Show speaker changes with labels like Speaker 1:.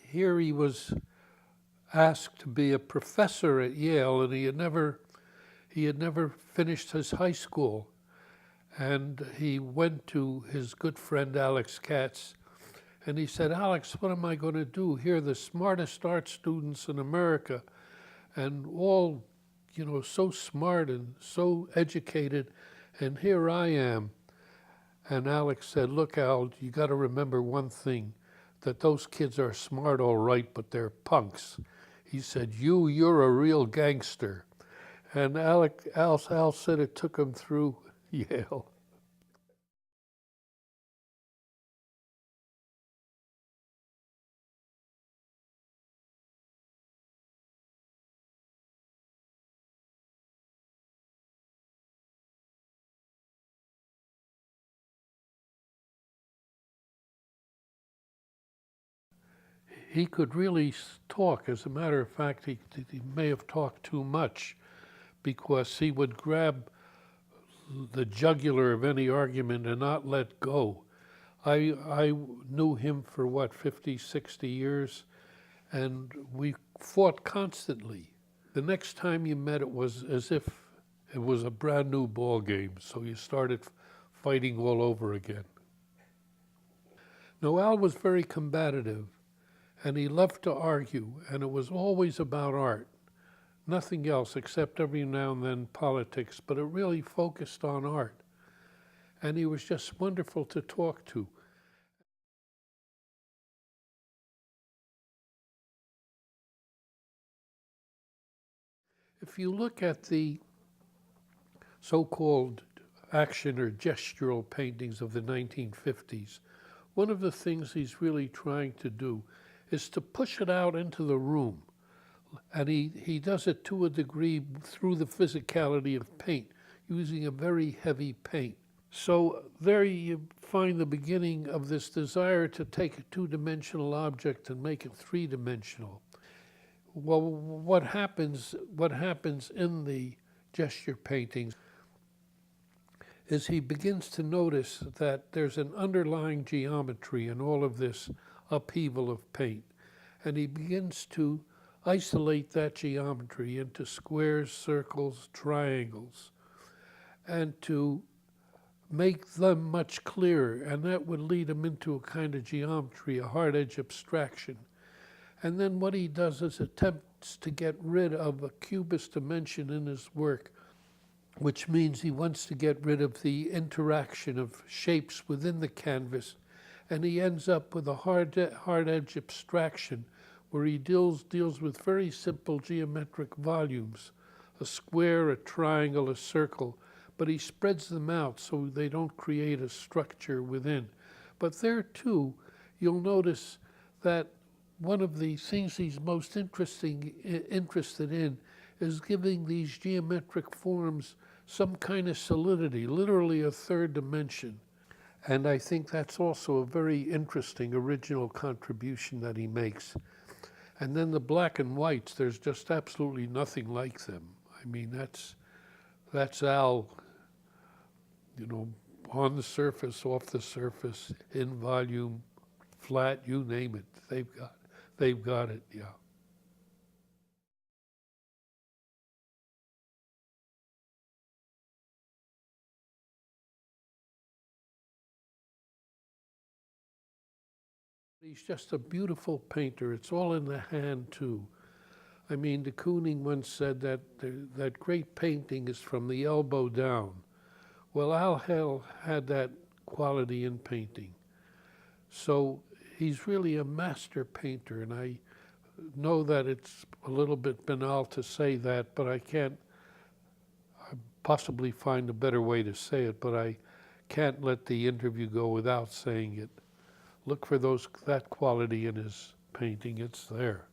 Speaker 1: Here he was asked to be a professor at Yale, and he had never finished his high school. And he went to his good friend Alex Katz, and he said, "Alex, what am I going to do? Here are the smartest art students in America, and all, so smart and so educated, and here I am." And Alex said, "Look, Al, you got to remember one thing, that those kids are smart all right, but they're punks." He said, you're a real gangster." And Al said it took him through Yale. He could really talk. As a matter of fact, he may have talked too much, because he would grab the jugular of any argument and not let go. I knew him for 50, 60 years, and we fought constantly. The next time you met, it was as if it was a brand new ball game, so you started fighting all over again. No, Al was very combative, and he loved to argue, and it was always about art. Nothing else, except every now and then politics, but it really focused on art. And he was just wonderful to talk to. If you look at the so-called action or gestural paintings of the 1950s, one of the things he's really trying to do is to push it out into the room. And he does it to a degree through the physicality of paint, using a very heavy paint. So there you find the beginning of this desire to take a two-dimensional object and make it three-dimensional. Well, what happens in the gesture paintings is he begins to notice that there's an underlying geometry in all of this upheaval of paint. And he begins to isolate that geometry into squares, circles, triangles, and to make them much clearer. And that would lead him into a kind of geometry, a hard edge abstraction. And then what he does is attempts to get rid of a cubist dimension in his work, which means he wants to get rid of the interaction of shapes within the canvas. And he ends up with a hard edge abstraction where he deals with very simple geometric volumes, a square, a triangle, a circle, but he spreads them out so they don't create a structure within. But there too, you'll notice that one of the things he's most interested in is giving these geometric forms some kind of solidity, literally a third dimension. And I think that's also a very interesting original contribution that he makes. And then the black and whites, there's just absolutely nothing like them. I mean, that's Al, on the surface, off the surface, in volume, flat, you name it. They've got it, yeah. He's just a beautiful painter. It's all in the hand, too. I mean, de Kooning once said that that great painting is from the elbow down. Well, Al had that quality in painting. So he's really a master painter, and I know that it's a little bit banal to say that, but I possibly find a better way to say it, but I can't let the interview go without saying it. Look for that quality in his painting. It's there.